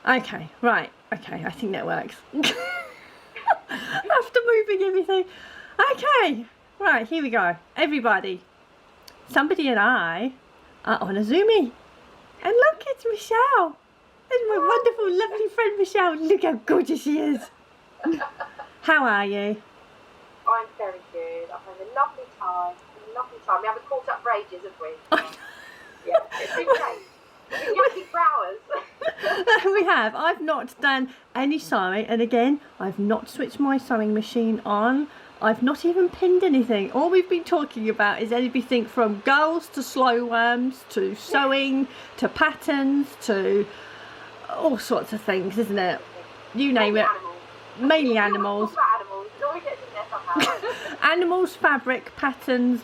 Okay, right. Okay, I think that works. After moving everything. Okay, right, here we go. Everybody, somebody and I are on a Zoomie. And look, it's Michelle. It's my wonderful, lovely friend Michelle. Look how gorgeous she is. How are you? I'm very good. I've had a lovely time. We haven't caught up for ages, have we? Yeah, it's been great. We've been yakking for hours. We have. I've not done any sewing, and again, I've not switched my sewing machine on. I've not even pinned anything. All we've been talking about is everything from girls to slow worms to sewing to patterns to all sorts of things, isn't it? You name it. Mainly animals. Animals, fabric, patterns,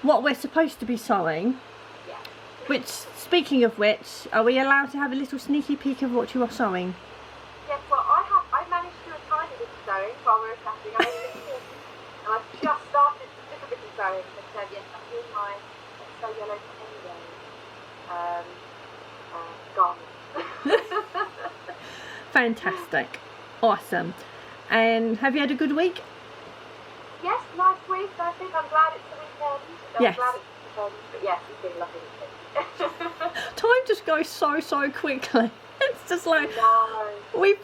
what we're supposed to be sewing. Yeah. Which, speaking of which, are we allowed to have a little sneaky peek of what you are sewing? Yes, well, I managed to do a tiny bit of sewing while we were chatting. I was listening, and I've just started a little bit of sewing, but yes, I'm doing my So Yellow Anyway garment. Fantastic. Awesome. And have you had a good week? Yes, nice week, I think. I'm glad it's the weekend. Yes. I'm glad it's the weekend, but yes, it's been lovely. Time just goes so quickly. It's just like No. we've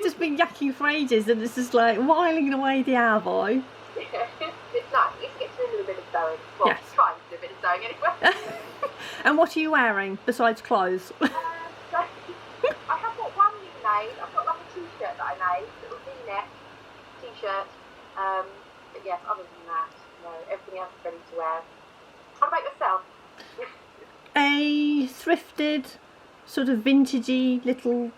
just been yakking for ages, and it's just like whiling away the hour, boy. It's nice. It gets a little bit of sewing. Well, Yes. trying to do a bit of sewing anyway. And what are you wearing besides clothes? So, I have got one new made. I've got like a t-shirt that I made, little V-neck t-shirt. But yes, other than that, no, everything else is ready to wear. What about yourself? A thrifted, sort of vintagey little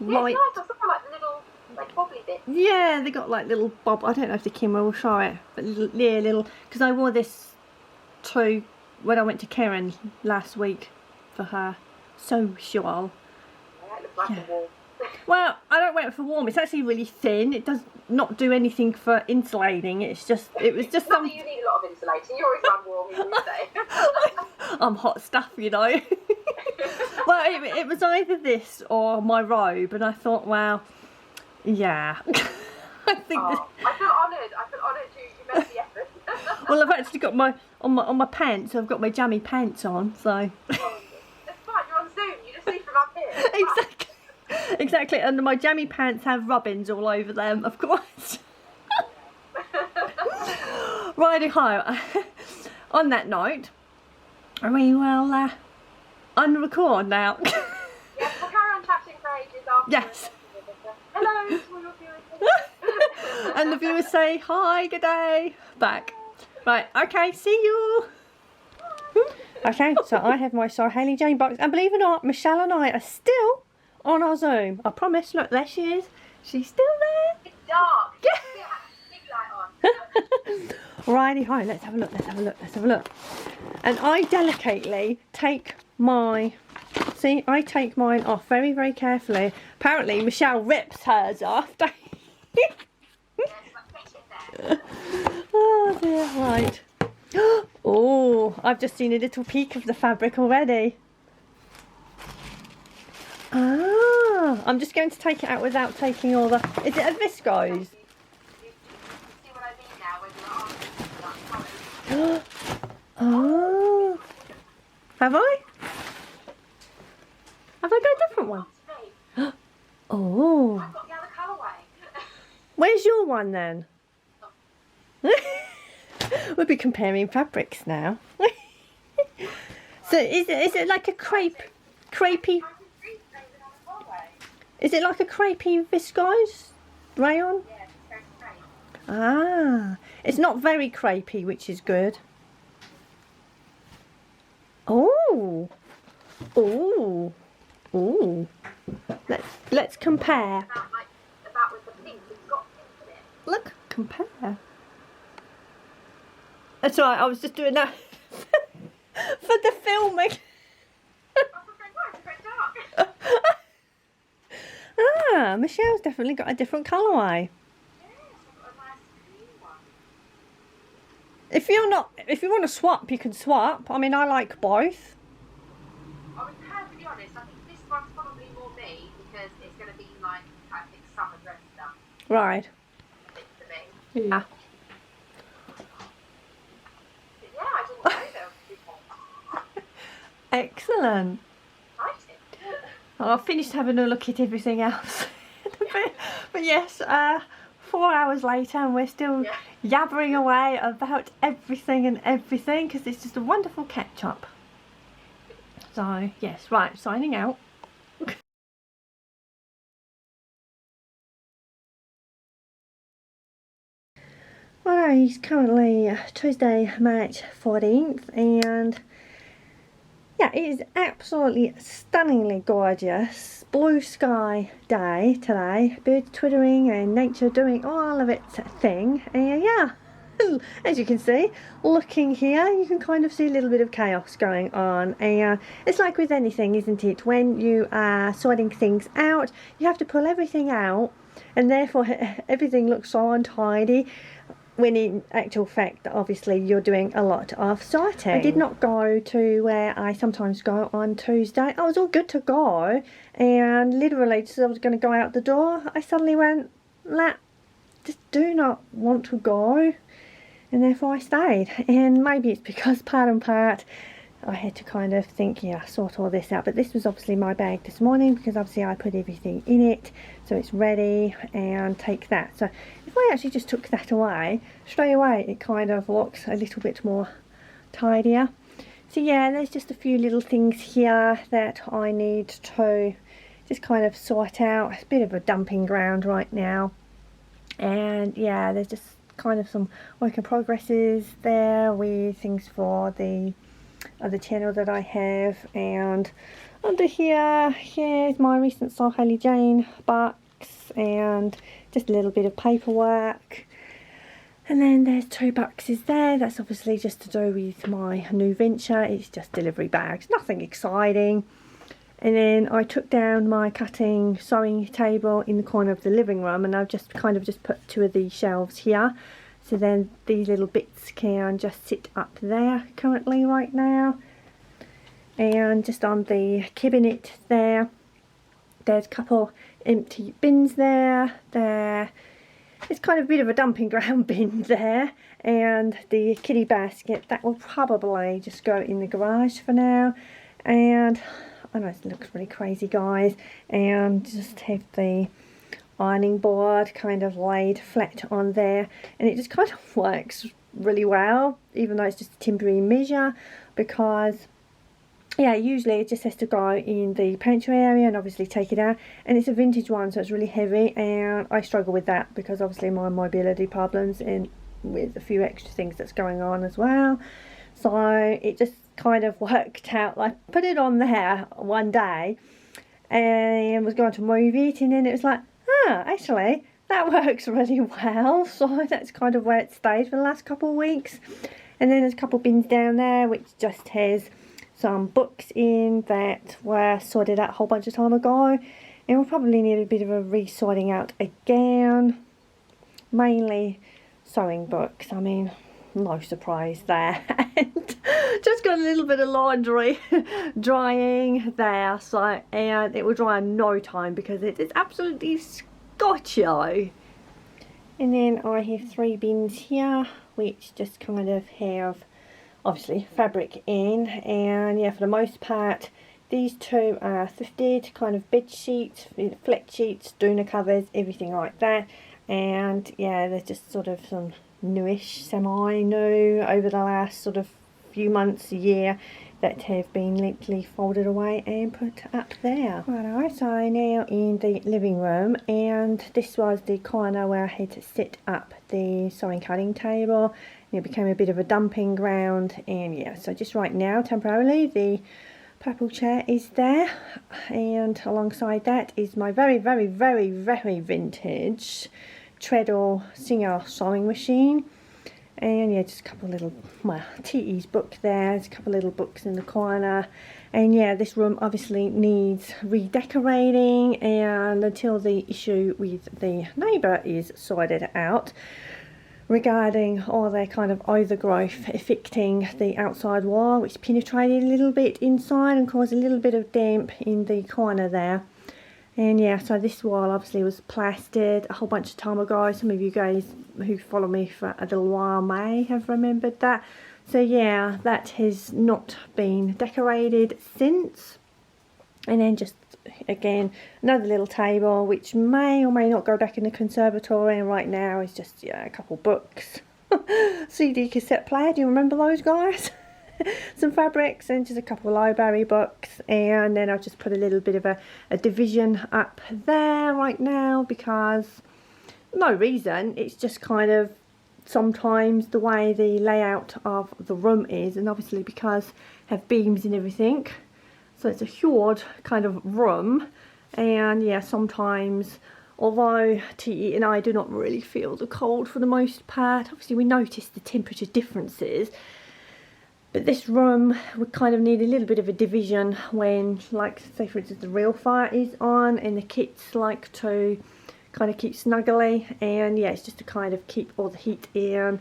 Yeah, light. it's nice. I saw like the little, like wobbly bits. Yeah, they got like little bob. I don't know if the camera will show it, but little. Because I wore this to when I went to Karen last week for her social. Yeah, it looks like a wall. Well, I don't wear it for warm. It's actually really thin. It does not do anything for insulating. It was just Not some. that you need a lot of insulating. You always run warm, you say. I'm hot stuff, you know. Well, it was either this or my robe, and I thought, well, yeah. I think. Oh, I feel honoured. You made the effort. Well, I've actually got on my pants. I've got my jammy pants on, so. That's fine. You're on Zoom. You just see from up here. Exactly. And my jammy pants have robins all over them, of course. Righty ho. On that note, we will unrecord now. Yes, we'll carry on chatting for ages after. Yes. Hello to all your viewers. And the viewers say hi, good day, back. Right, okay, see you. Okay, so I have my Sarah Haley Jane box, and believe it or not, Michelle and I are still on our Zoom. I promise, look, there she is. She's still there. It's dark. Yeah. Big light on. Righty ho, let's have a look. And I delicately take my, see, I take mine off very, very carefully. Apparently Michelle rips hers off. Oh dear, right. Oh, I've just seen a little peek of the fabric already. Ah, I'm just going to take it out without taking all the, is it a viscose? You see what I mean now when you're on that colour. Oh, have I? Have I got a different one? Oh, I've got the other colourway. where's your one then? We'll be comparing fabrics now. So is it like a crepey? Is it like a crepey viscose rayon? Yeah, it's very straight. Ah, it's not very crepey, which is good. Oh, oh, oh. Let's compare. About with the pink. It's got pink in it. Look, compare. That's right. I was just doing that for the filming. It's very dark. Ah, Michelle's definitely got a different colourway. Yes, I've got a nice green one. If you want to swap, you can swap. I mean, I like both. I'll be perfectly honest, I think this one's probably because it's going to be like I think summer dress stuff. Right. For me. Yeah. But yeah, I didn't know there was people. Excellent. Exciting. I've finished having a look at everything else. but yes, 4 hours later and we're still yabbering away about everything because it's just a wonderful catch up. So yes, right, signing out. Well, it's currently Tuesday, March 14th, and yeah, it is absolutely stunningly gorgeous. Blue sky day today, birds twittering and nature doing all of its thing. And yeah, as you can see, looking here, you can kind of see a little bit of chaos going on. And it's like with anything, isn't it? When you are sorting things out, you have to pull everything out, and therefore everything looks so untidy. When in actual fact, obviously, you're doing a lot of sorting. I did not go to where I sometimes go on Tuesday. I was all good to go, and literally, just as I was going to go out the door, I suddenly went, nah, just do not want to go, and therefore I stayed. And maybe it's because part and part, I had to kind of think, yeah, sort all this out. But this was obviously my bag this morning because obviously I put everything in it, so it's ready, and take that. So if I actually just took that away, straight away it kind of looks a little bit more tidier. So yeah, there's just a few little things here that I need to just kind of sort out. It's a bit of a dumping ground right now, and yeah, there's just kind of some work in progresses there with things for the other channel that I have. And under here, here's my recent Soul Hailey Jane box and just a little bit of paperwork. And then there's 2 boxes there. That's obviously just to do with my new venture. It's just delivery bags, nothing exciting. And then I took down my cutting sewing table in the corner of the living room, and I've just kind of just put 2 of these shelves here. So then these little bits can just sit up there currently right now. And just on the cabinet there, there's a couple empty bins there. It's kind of a bit of a dumping ground bin there. And the kitty basket, that will probably just go in the garage for now. And I know it looks really crazy, guys. And just have the ironing board kind of laid flat on there, and it just kind of works really well, even though it's just a temporary measure, because yeah, usually it just has to go in the pantry area and obviously take it out, and it's a vintage one, so it's really heavy, and I struggle with that because obviously my mobility problems and with a few extra things that's going on as well. So it just kind of worked out. I put it on there one day and was going to move it, and then it was like, actually that works really well. So that's kind of where it stayed for the last couple of weeks. And then there's a couple of bins down there which just has some books in that were sorted out a whole bunch of time ago, and we'll probably need a bit of a re-sorting out again. Mainly sewing books, I mean, no surprise there. And just got a little bit of laundry drying there, so, and it will dry in no time because it is absolutely scotcho. And then I have 3 bins here which just kind of have obviously fabric in, and yeah, for the most part these 2 are thrifted, kind of bed sheets, flat sheets, doona covers, everything like that. And yeah, they're just sort of some newish, semi-new over the last sort of few months, a year, that have been neatly folded away and put up there. Righto, so now in the living room, and this was the corner where I had to set up the sewing cutting table. It became a bit of a dumping ground, and yeah, so just right now temporarily the purple chair is there, and alongside that is my very vintage Treadle Singer sewing machine. And yeah, just a couple of little, well, T.E.'s book there, there's a couple of little books in the corner. And yeah, this room obviously needs redecorating, and until the issue with the neighbour is sorted out regarding all their kind of overgrowth affecting the outside wall, which penetrated a little bit inside and caused a little bit of damp in the corner there. And yeah, so this wall obviously was plastered a whole bunch of time ago. Some of you guys who follow me for a little while may have remembered that. So yeah, that has not been decorated since. And then just again another little table which may or may not go back in the conservatory, and right now is just a couple books. CD cassette player, do you remember those guys? Some fabrics and just a couple of library books, and then I've just put a little bit of a division up there right now because no reason, it's just kind of sometimes the way the layout of the room is, and obviously because I have beams and everything, so it's a huge kind of room. And yeah, sometimes, although TE and I do not really feel the cold for the most part, obviously we notice the temperature differences. But this room would kind of need a little bit of a division when, like, say for instance, the real fire is on and the kids like to kind of keep snuggly. And yeah, it's just to kind of keep all the heat in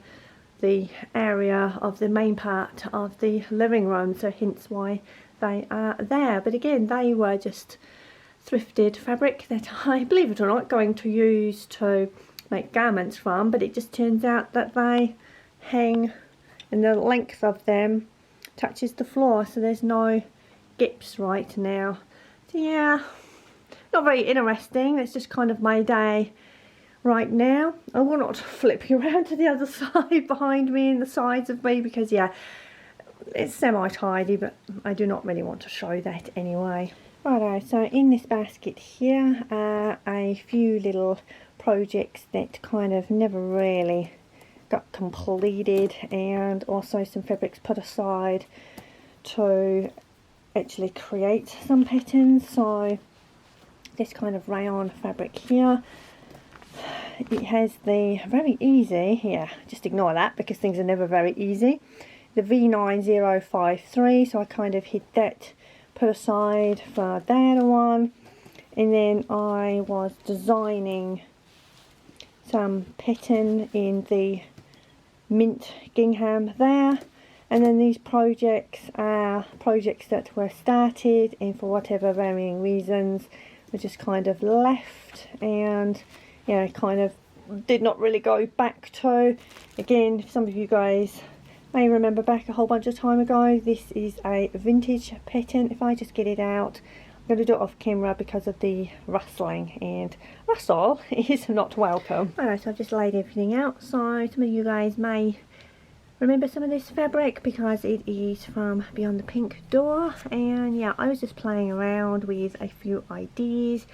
the area of the main part of the living room. So hence why they are there. But again, they were just thrifted fabric that I, believe it or not, going to use to make garments from. But it just turns out that they hang, and the length of them touches the floor, so there's no gaps right now. So yeah, not very interesting. It's just kind of my day right now. I will not flip you around to the other side behind me and the sides of me because yeah, it's semi-tidy, but I do not really want to show that anyway. Righto, so in this basket here are a few little projects that kind of never really got completed, and also some fabrics put aside to actually create some patterns. So this kind of rayon fabric here, it has the very easy, yeah, just ignore that because things are never very easy, the V9053, so I kind of hid that, put aside for that one. And then I was designing some pattern in the mint gingham there, and then these projects are projects that were started and for whatever varying reasons were just kind of left, and you know, kind of did not really go back to. Again, some of you guys may remember back a whole bunch of time ago, this is a vintage pattern. If I just get it out, I'm going to do it off camera because of the rustling, and rustle is not welcome. Alright, so I've just laid everything out, so some of you guys may remember some of this fabric because it is from Beyond the Pink Door. And yeah, I was just playing around with a few ideas,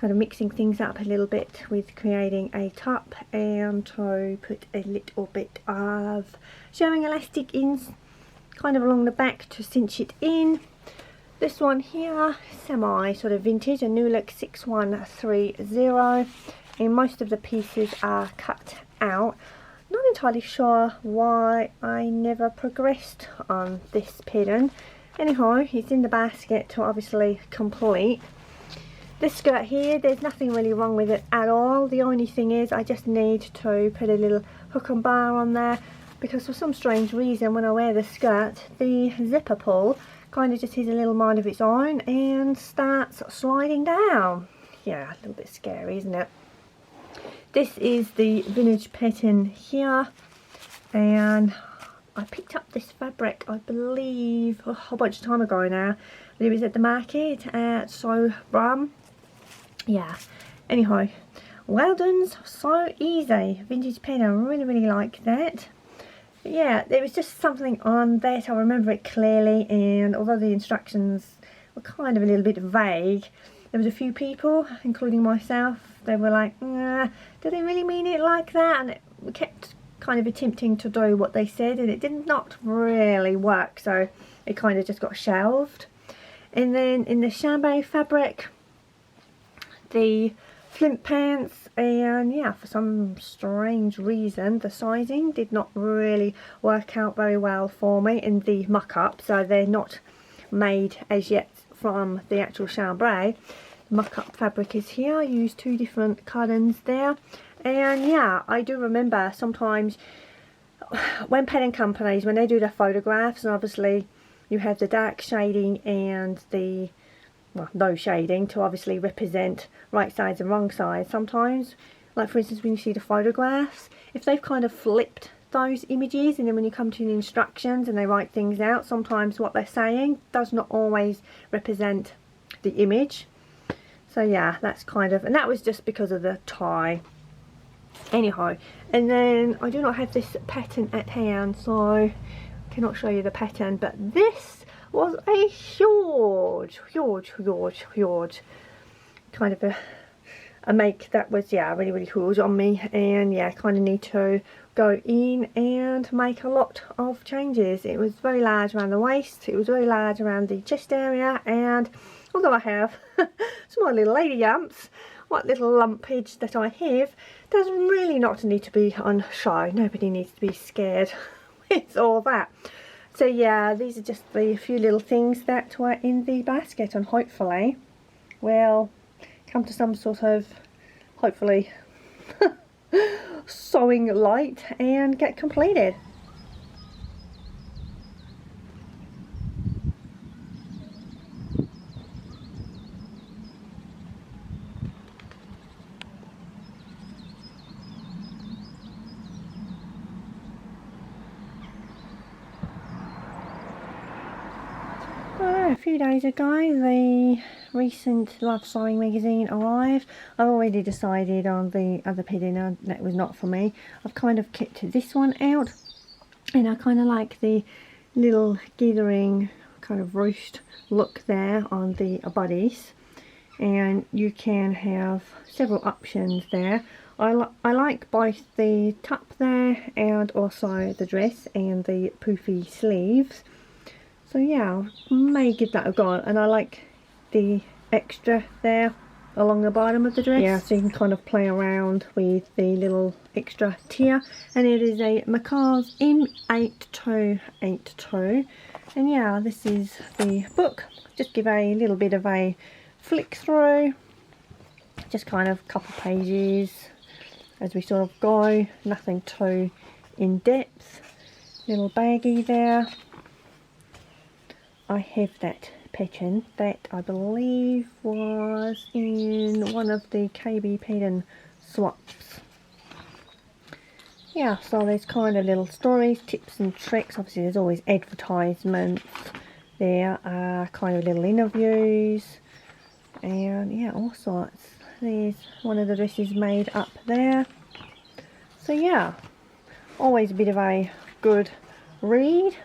kind of mixing things up a little bit with creating a top, and to put a little bit of showing elastic in kind of along the back to cinch it in. This one here, semi sort of vintage, a New Look 6130, and most of the pieces are cut out. Not entirely sure why I never progressed on this pattern. Anyhow, it's in the basket to obviously complete. This skirt here, there's nothing really wrong with it at all. The only thing is I just need to put a little hook and bar on there because for some strange reason when I wear the skirt, the zipper pull kind of just has a little mind of its own and starts sliding down. Yeah, a little bit scary, isn't it? This is the vintage pattern here, and I picked up this fabric, I believe, a whole bunch of time ago now. It was at the market at So Brum. Yeah, anyhow, Weldon's So Easy vintage pattern. I really like that. But yeah, there was just something on that, I remember it clearly, and although the instructions were kind of a little bit vague, there was a few people, including myself, they were like, do they really mean it like that? And we kept kind of attempting to do what they said, and it did not really work, so it kind of just got shelved. And then in the chambray fabric, the flint pants, and yeah, for some strange reason the sizing did not really work out very well for me in the mock-up, so they're not made as yet from the actual chambray. The mock-up fabric is here. I used two different cottons there, and yeah, I do remember sometimes when pattern companies, when they do their photographs, and obviously you have the dark shading and the well, no shading to obviously represent right sides and wrong sides. Sometimes, like for instance when you see the photographs, if they've kind of flipped those images and then when you come to the instructions and they write things out, sometimes what they're saying does not always represent the image. So yeah, that's kind of, and that was just because of the tie. Anyhow, and then I do not have this pattern at hand, so I cannot show you the pattern, but this was a huge kind of a make that was, yeah, really huge on me. And yeah, kind of need to go in and make a lot of changes. It was very large around the waist, it was very large around the chest area, and although I have small little lady lumps, what little lumpage that I have does really not need to be on show. Nobody needs to be scared with all that. So yeah, these are just the few little things that were in the basket, and hopefully we'll come to some sort of, hopefully, sewing light and get completed. A few days ago the recent Love Sewing magazine arrived. I've already decided on the other pattern that was not for me. I've kind of kept this one out, and I kind of like the little gathering kind of ruched look there on the bodies, and you can have several options there. I like both the top there and also the dress and the poofy sleeves. So yeah, I may give that a go, and I like the extra there along the bottom of the dress. Yeah, so you can kind of play around with the little extra tier, and it is a Macars M8282, and yeah, this is the book. Just give a little bit of a flick through, just kind of couple pages as we sort of go, nothing too in depth. Little baggie there. I have that pattern that I believe was in one of the KB pattern swaps. Yeah, so there's kind of little stories, tips and tricks. Obviously there's always advertisements. There are kind of little interviews, and yeah, all sorts. There's one of the dresses made up there. So yeah, always a bit of a good read.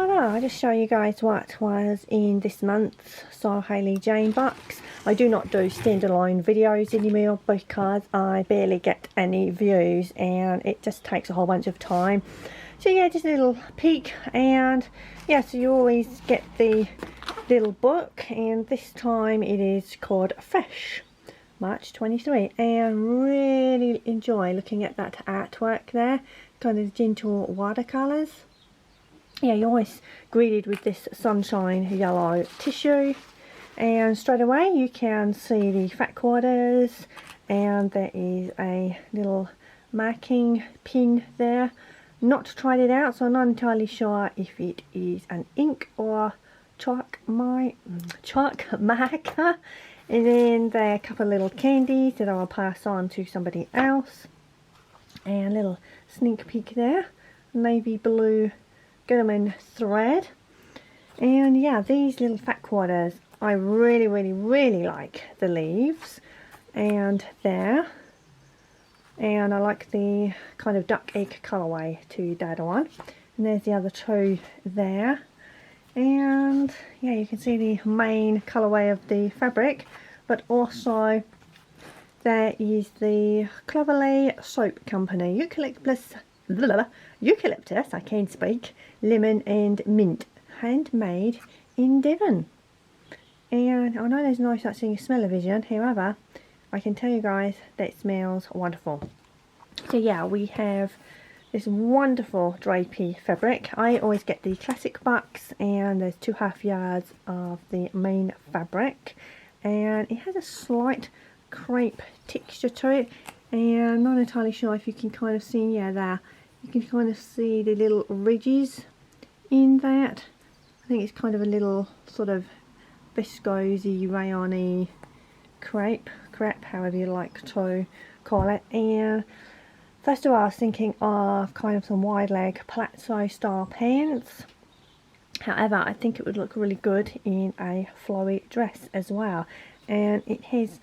I just show you guys what was in this month's So Hayley Jane box. I do not do standalone videos anymore because I barely get any views and it just takes a whole bunch of time. So yeah, just a little peek, and yeah, so you always get the little book, and this time it is called Fresh March 23, and really enjoy looking at that artwork there, kind of gentle watercolours. Yeah, you're always greeted with this sunshine yellow tissue, and straight away you can see the fat quarters, and there is a little marking pin there. Not tried it out, so I'm not entirely sure if it is an ink or chalk marker. And then there are a couple of little candies that I'll pass on to somebody else, and a little sneak peek there, navy blue Gilman thread. And yeah, these little fat quarters, I really like the leaves, and there, and I like the kind of duck egg colourway to that one, and there's the other two there, and yeah, you can see the main colourway of the fabric, but also there is the Cloverleigh Soap Company Eucalyptus, I can't speak, lemon and mint, handmade in Devon. And I know there's no such thing as smell-o-vision, however, I can tell you guys that it smells wonderful. So yeah, we have this wonderful drapey fabric. I always get the classic box, and there's 2.5 yards of the main fabric, and it has a slight crepe texture to it, and I'm not entirely sure if you can kind of see, yeah, there, you can kind of see the little ridges in that. think it's kind of a little sort of viscosy, rayon-y crepe, however you like to call it. And first of all, I was thinking of kind of some wide leg palazzo style pants. However, I think it would look really good in a flowy dress as well. And it has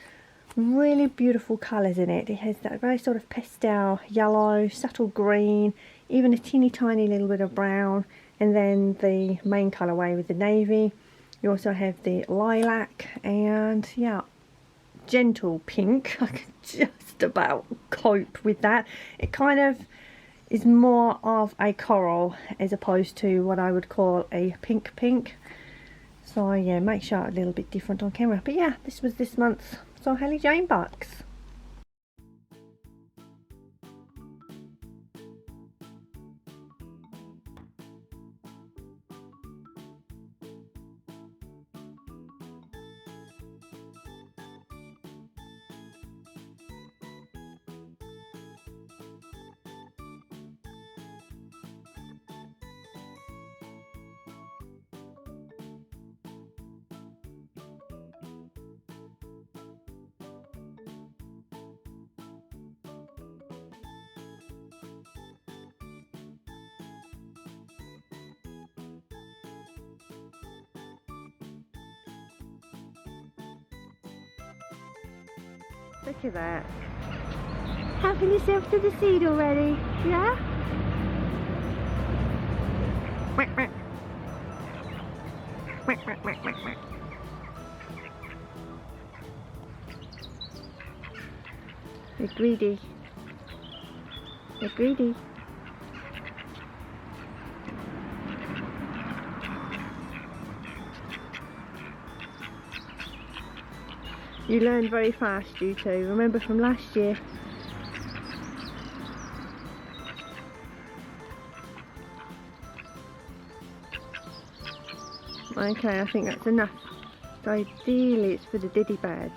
really beautiful colours in it. It has that very sort of pastel yellow, subtle green, even a teeny tiny little bit of brown, and then the main colourway with the navy. You also have the lilac and, yeah, gentle pink. I can just about cope with that. It kind of is more of a coral as opposed to what I would call a pink. So yeah, make sure a little bit different on camera. But yeah, this was this month's So Haley Jane box. Look at that. Helping yourself to the seed already, yeah? They're greedy. They're greedy. You learn very fast, you two. Remember from last year. Okay, I think that's enough. So ideally it's for the diddy badge.